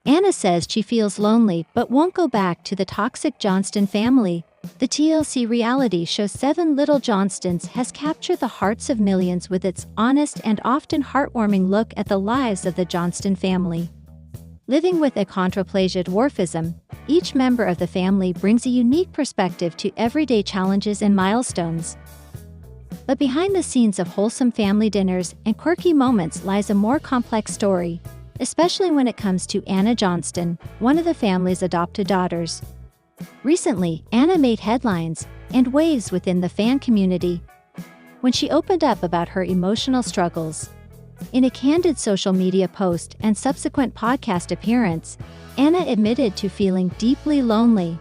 Anna says she feels lonely but won't go back to the toxic Johnston family. The TLC reality show 7 Little Johnstons has captured the hearts of millions with its honest and often heartwarming look at the lives of the Johnston family. Living with achondroplasia dwarfism, each member of the family brings a unique perspective to everyday challenges and milestones. But behind the scenes of wholesome family dinners and quirky moments lies a more complex story, especially when it comes to Anna Johnston, one of the family's adopted daughters. Recently, Anna made headlines and waves within the fan community when she opened up about her emotional struggles. In a candid social media post and subsequent podcast appearance, Anna admitted to feeling deeply lonely.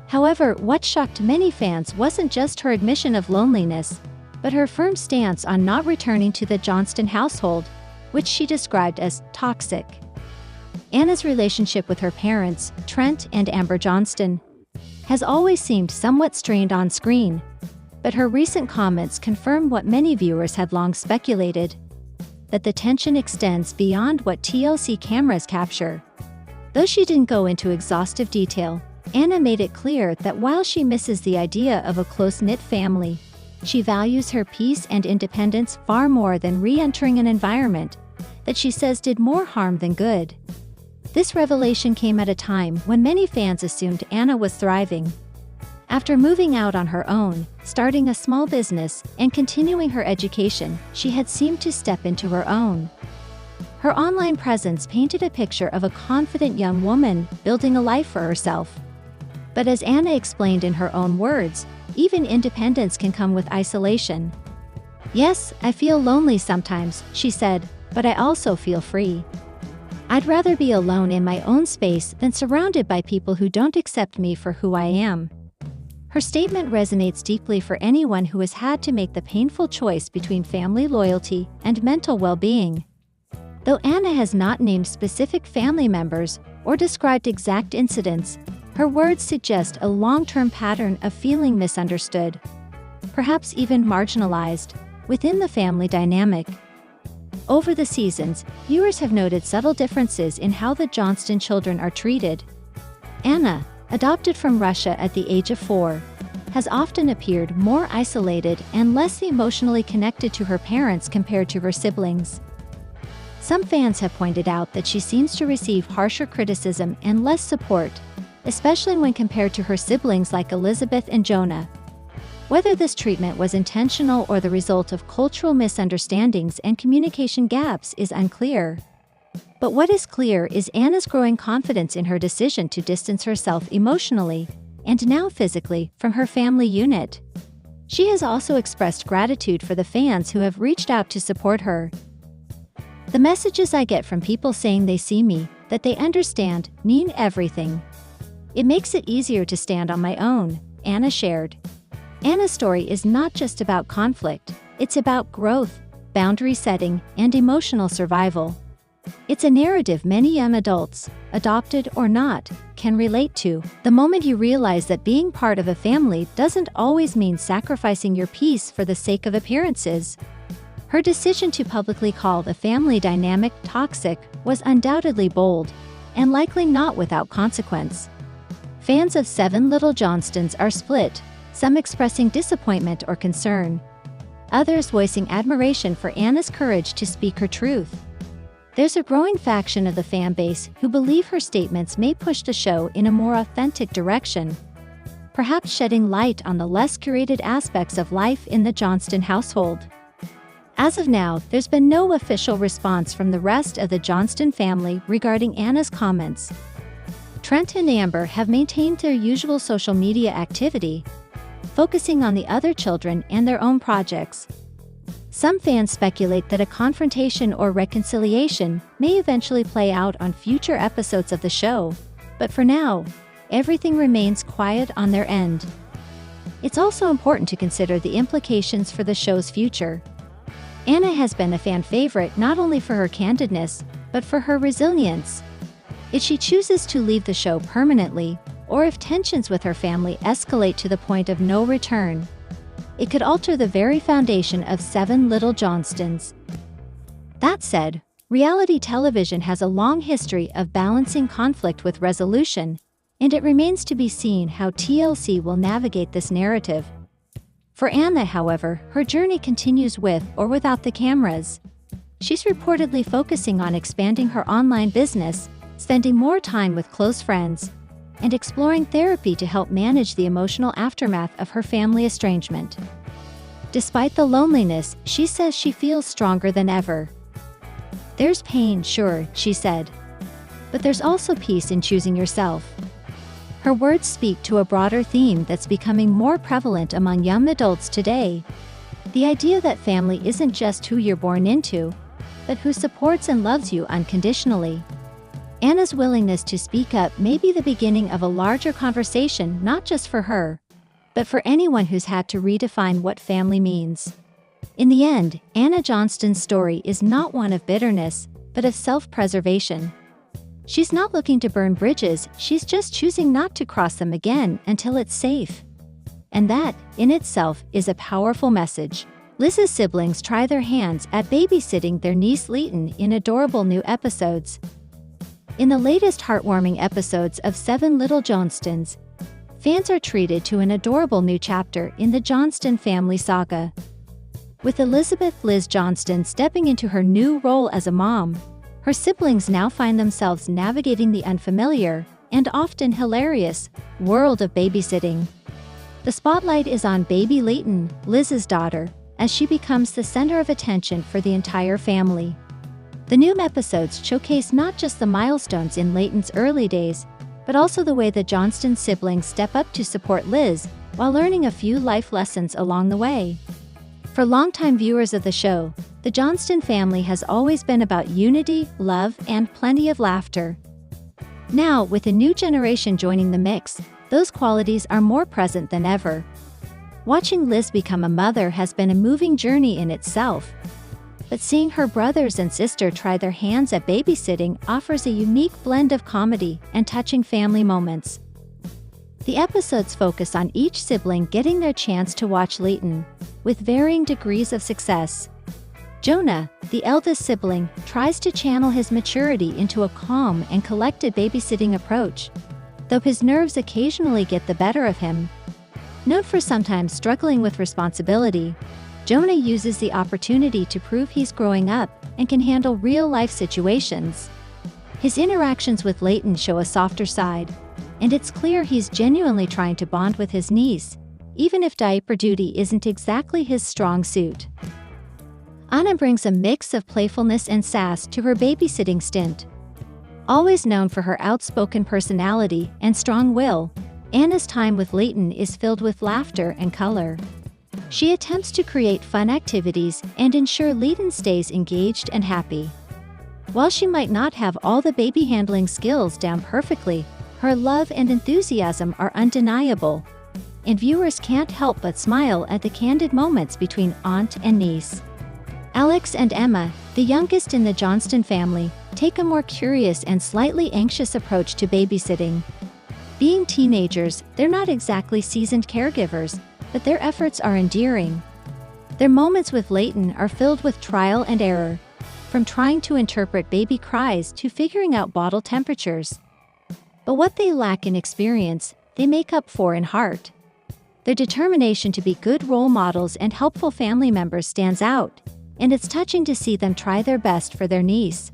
However, what shocked many fans wasn't just her admission of loneliness, but her firm stance on not returning to the Johnston household, which she described as toxic. Anna's relationship with her parents, Trent and Amber Johnston, has always seemed somewhat strained on screen, but her recent comments confirm what many viewers had long speculated, that the tension extends beyond what TLC cameras capture. Though she didn't go into exhaustive detail, Anna made it clear that while she misses the idea of a close-knit family, she values her peace and independence far more than re-entering an environment that she says did more harm than good. This revelation came at a time when many fans assumed Anna was thriving. After moving out on her own, starting a small business, and continuing her education, she had seemed to step into her own. Her online presence painted a picture of a confident young woman building a life for herself. But as Anna explained in her own words, even independence can come with isolation. "Yes, I feel lonely sometimes," she said, "but I also feel free. I'd rather be alone in my own space than surrounded by people who don't accept me for who I am." Her statement resonates deeply for anyone who has had to make the painful choice between family loyalty and mental well-being. Though Anna has not named specific family members or described exact incidents, her words suggest a long-term pattern of feeling misunderstood, perhaps even marginalized, within the family dynamic. Over the seasons, viewers have noted subtle differences in how the Johnston children are treated. Anna, adopted from Russia at the age of 4, has often appeared more isolated and less emotionally connected to her parents compared to her siblings. Some fans have pointed out that she seems to receive harsher criticism and less support, especially when compared to her siblings like Elizabeth and Jonah. Whether this treatment was intentional or the result of cultural misunderstandings and communication gaps is unclear. But what is clear is Anna's growing confidence in her decision to distance herself emotionally, and now physically, from her family unit. She has also expressed gratitude for the fans who have reached out to support her. "The messages I get from people saying they see me, that they understand, mean everything. It makes it easier to stand on my own," Anna shared. Anna's story is not just about conflict, it's about growth, boundary setting, and emotional survival. It's a narrative many young adults, adopted or not, can relate to. The moment you realize that being part of a family doesn't always mean sacrificing your peace for the sake of appearances. Her decision to publicly call the family dynamic toxic was undoubtedly bold, and likely not without consequence. Fans of 7 Little Johnstons are split, some expressing disappointment or concern, others voicing admiration for Anna's courage to speak her truth. There's a growing faction of the fan base who believe her statements may push the show in a more authentic direction, perhaps shedding light on the less curated aspects of life in the Johnston household. As of now, there's been no official response from the rest of the Johnston family regarding Anna's comments. Trent and Amber have maintained their usual social media activity, focusing on the other children and their own projects. Some fans speculate that a confrontation or reconciliation may eventually play out on future episodes of the show, but for now, everything remains quiet on their end. It's also important to consider the implications for the show's future. Anna has been a fan favorite not only for her candidness, but for her resilience. If she chooses to leave the show permanently, or if tensions with her family escalate to the point of no return, it could alter the very foundation of 7 Little Johnstons. That said, Reality television has a long history of balancing conflict with resolution, and it remains to be seen how TLC will navigate this narrative. For Anna, however, her journey continues with or without the cameras. She's reportedly focusing on expanding her online business, spending more time with close friends, and exploring therapy to help manage the emotional aftermath of her family estrangement. Despite the loneliness, she says she feels stronger than ever. "There's pain, sure," she said. "But there's also peace in choosing yourself." Her words speak to a broader theme that's becoming more prevalent among young adults today. The idea that family isn't just who you're born into, but who supports and loves you unconditionally. Anna's willingness to speak up may be the beginning of a larger conversation, not just for her, but for anyone who's had to redefine what family means. In the end, Anna Johnston's story is not one of bitterness, but of self-preservation. She's not looking to burn bridges, she's just choosing not to cross them again until it's safe. And that, in itself, is a powerful message. Liz's siblings try their hands at babysitting their niece Leighton in adorable new episodes. In the latest heartwarming episodes of 7 Little Johnstons, fans are treated to an adorable new chapter in the Johnston family saga. With Elizabeth Liz Johnston stepping into her new role as a mom, her siblings now find themselves navigating the unfamiliar, and often hilarious, world of babysitting. The spotlight is on baby Leighton, Liz's daughter, as she becomes the center of attention for the entire family. The new episodes showcase not just the milestones in Leighton's early days, but also the way the Johnston siblings step up to support Liz while learning a few life lessons along the way. For longtime viewers of the show, the Johnston family has always been about unity, love, and plenty of laughter. Now, with a new generation joining the mix, those qualities are more present than ever. Watching Liz become a mother has been a moving journey in itself, but seeing her brothers and sister try their hands at babysitting offers a unique blend of comedy and touching family moments. The episodes focus on each sibling getting their chance to watch Leighton, with varying degrees of success. Jonah, the eldest sibling, tries to channel his maturity into a calm and collected babysitting approach, though his nerves occasionally get the better of him. Known for sometimes struggling with responsibility, Jonah uses the opportunity to prove he's growing up and can handle real-life situations. His interactions with Leighton show a softer side, and it's clear he's genuinely trying to bond with his niece, even if diaper duty isn't exactly his strong suit. Anna brings a mix of playfulness and sass to her babysitting stint. Always known for her outspoken personality and strong will, Anna's time with Leighton is filled with laughter and color. She attempts to create fun activities and ensure Leighton stays engaged and happy. While she might not have all the baby handling skills down perfectly, her love and enthusiasm are undeniable, and viewers can't help but smile at the candid moments between aunt and niece. Alex and Emma, the youngest in the Johnston family, take a more curious and slightly anxious approach to babysitting. Being teenagers, they're not exactly seasoned caregivers, but their efforts are endearing. Their moments with Leighton are filled with trial and error, from trying to interpret baby cries to figuring out bottle temperatures. But what they lack in experience, they make up for in heart. Their determination to be good role models and helpful family members stands out, and it's touching to see them try their best for their niece.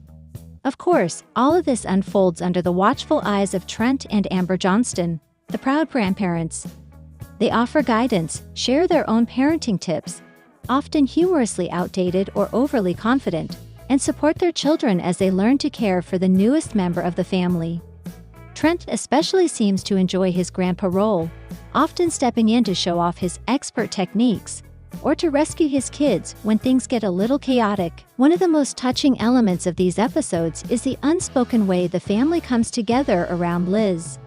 Of course, all of this unfolds under the watchful eyes of Trent and Amber Johnston, the proud grandparents. They offer guidance, share their own parenting tips, often humorously outdated or overly confident, and support their children as they learn to care for the newest member of the family. Trent especially seems to enjoy his grandpa role, often stepping in to show off his expert techniques, or to rescue his kids when things get a little chaotic. One of the most touching elements of these episodes is the unspoken way the family comes together around Liz.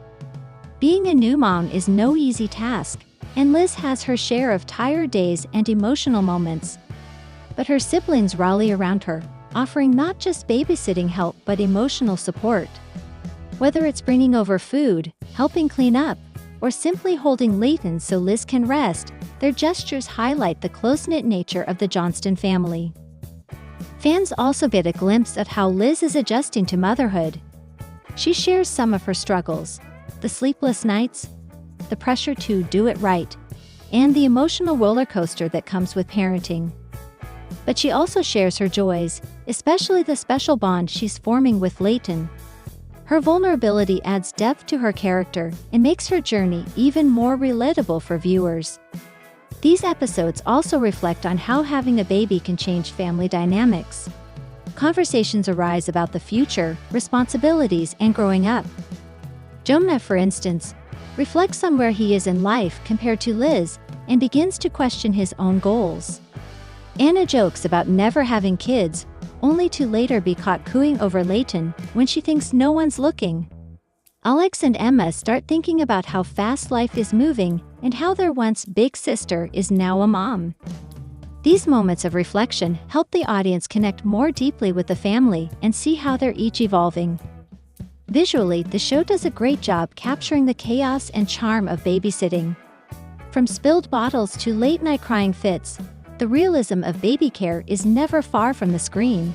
Being a new mom is no easy task, and Liz has her share of tired days and emotional moments. But her siblings rally around her, offering not just babysitting help but emotional support. Whether it's bringing over food, helping clean up, or simply holding Leighton so Liz can rest, their gestures highlight the close-knit nature of the Johnston family. Fans also get a glimpse of how Liz is adjusting to motherhood. She shares some of her struggles, the sleepless nights, the pressure to do it right, and the emotional roller coaster that comes with parenting. But she also shares her joys, especially the special bond she's forming with Leighton. Her vulnerability adds depth to her character and makes her journey even more relatable for viewers. These episodes also reflect on how having a baby can change family dynamics. Conversations arise about the future, responsibilities, and growing up. Jonah, for instance, reflects on where he is in life compared to Liz and begins to question his own goals. Anna jokes about never having kids, only to later be caught cooing over Leighton when she thinks no one's looking. Alex and Emma start thinking about how fast life is moving and how their once big sister is now a mom. These moments of reflection help the audience connect more deeply with the family and see how they're each evolving. Visually, the show does a great job capturing the chaos and charm of babysitting. From spilled bottles to late-night crying fits, the realism of baby care is never far from the screen.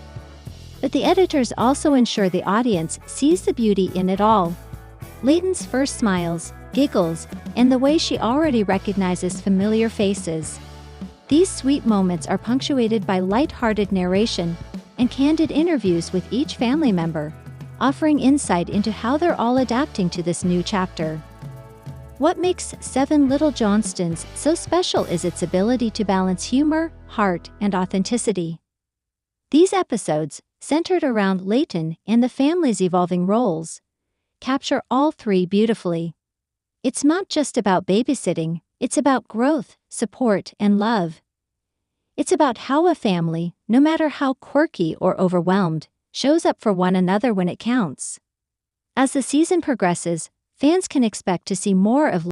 But the editors also ensure the audience sees the beauty in it all. Leighton's first smiles, giggles, and the way she already recognizes familiar faces. These sweet moments are punctuated by light-hearted narration and candid interviews with each family member, offering insight into how they're all adapting to this new chapter. What makes Seven Little Johnstons so special is its ability to balance humor, heart, and authenticity. These episodes, centered around Leighton and the family's evolving roles, capture all three beautifully. It's not just about babysitting, it's about growth, support, and love. It's about how a family, no matter how quirky or overwhelmed, shows up for one another when it counts. As the season progresses, fans can expect to see more of